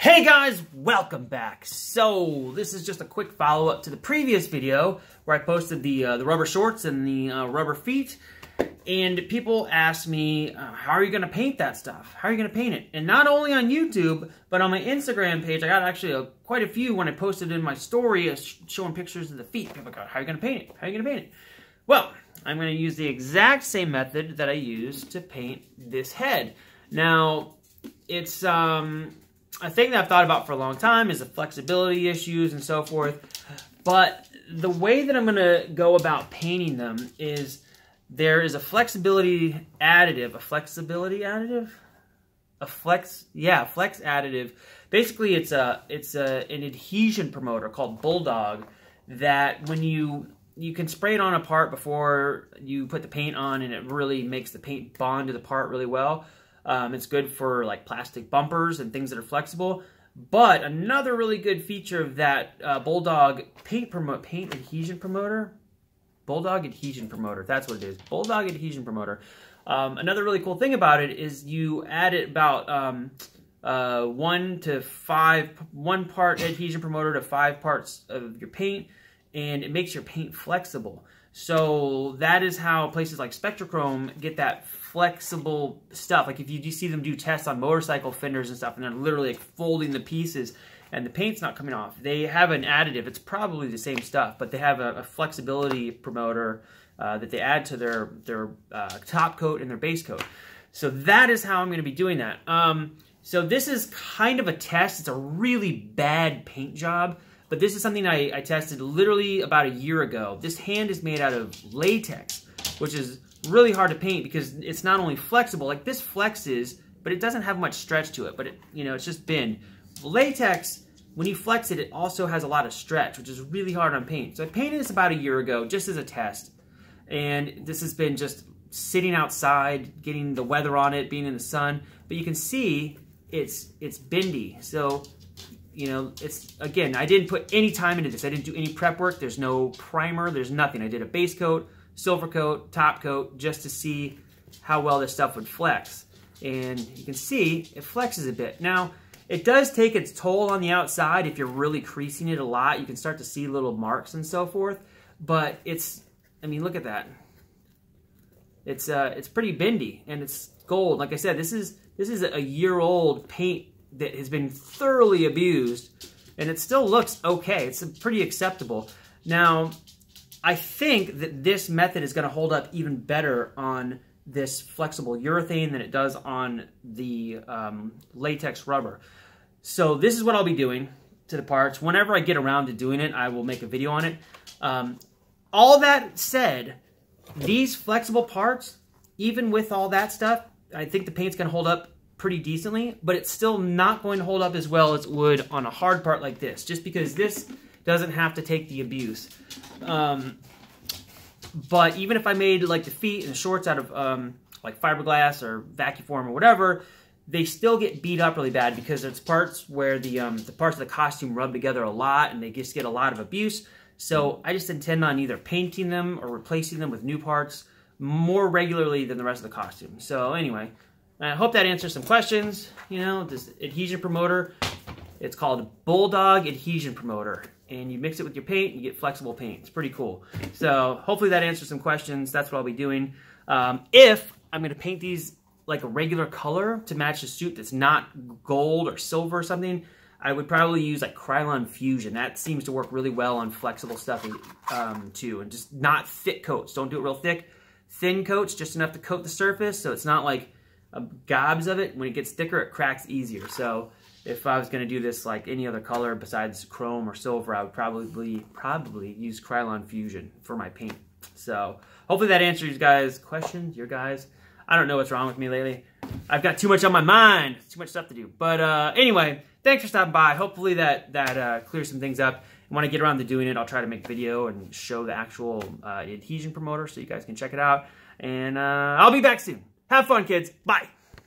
Hey guys, welcome back. So this is just a quick follow-up to the previous video where I posted the rubber shorts and the rubber feet, and people asked me, how are you going to paint that stuff? How are you going to paint it? And not only on YouTube, but on my Instagram page, I got actually quite a few when I posted in my story showing pictures of the feet. People go, how are you going to paint it? How are you going to paint it? Well, I'm going to use the exact same method that I used to paint this head. Now, it's a thing that I've thought about for a long time is the flexibility issues and so forth. But the way that I'm going to go about painting them is there is a flexibility additive. A flexibility additive? Flex additive. Basically, it's an adhesion promoter called Bulldog that when you can spray it on a part before you put the paint on, and it really makes the paint bond to the part really well. It's good for like plastic bumpers and things that are flexible. But another really good feature of that Bulldog adhesion promoter, Bulldog Adhesion Promoter, that's what it is, Bulldog Adhesion Promoter. Another really cool thing about it is you add it about 1 part adhesion promoter to 5 parts of your paint, and it makes your paint flexible. So that is how places like Spectrachrome get that flexible stuff. Like if you see them do tests on motorcycle fenders and stuff, and they're literally like folding the pieces and the paint's not coming off. They have an additive. It's probably the same stuff, but they have a flexibility promoter that they add to their top coat and their base coat. So that is how I'm going to be doing that. So this is kind of a test. It's a really bad paint job. But this is something I tested literally about a year ago. This hand is made out of latex, which is really hard to paint because it's not only flexible, like this flexes, but it doesn't have much stretch to it, but it's just bend. Latex, when you flex it, it also has a lot of stretch, which is really hard on paint. So I painted this about a year ago just as a test, and this has been just sitting outside, getting the weather on it, being in the sun, but you can see it's bendy. So it's, again, I didn't put any time into this. I didn't do any prep work. There's no primer. There's nothing. I did a base coat, silver coat, top coat, just to see how well this stuff would flex. And you can see it flexes a bit. Now, it does take its toll on the outside. If you're really creasing it a lot, you can start to see little marks and so forth. But I mean, look at that. It's pretty bendy, and it's gold. Like I said, this is a year-old paint that has been thoroughly abused, and it still looks okay. It's pretty acceptable. Now, I think that this method is going to hold up even better on this flexible urethane than it does on the latex rubber. So this is what I'll be doing to the parts. Whenever I get around to doing it, I will make a video on it. All that said, these flexible parts, even with all that stuff, I think the paint's going to hold up pretty decently, but it's still not going to hold up as well as it would on a hard part like this, just because this doesn't have to take the abuse. But even if I made like the feet and the shorts out of like fiberglass or vacuum form or whatever, they still get beat up really bad because there's parts where the parts of the costume rub together a lot and they just get a lot of abuse. So I just intend on either painting them or replacing them with new parts more regularly than the rest of the costume. So anyway, I hope that answers some questions. This adhesion promoter, it's called Bulldog Adhesion Promoter. And you mix it with your paint, you get flexible paint. It's pretty cool. So hopefully that answers some questions. That's what I'll be doing. If I'm going to paint these like a regular color to match the suit that's not gold or silver or something, I would probably use like Krylon Fusion. That seems to work really well on flexible stuff too. And just not thick coats. Don't do it real thick. Thin coats, just enough to coat the surface so it's not like gobs of it. When it gets thicker, it cracks easier. So if I was going to do this like any other color besides chrome or silver, I would probably use Krylon Fusion for my paint. So hopefully that answers you guys' questions, your guys. I don't know what's wrong with me lately. I've got too much on my mind, too much stuff to do. But anyway, thanks for stopping by. Hopefully that clears some things up. And when I get around to doing it, I'll try to make video and show the actual adhesion promoter so you guys can check it out. And I'll be back soon. Have fun, kids. Bye.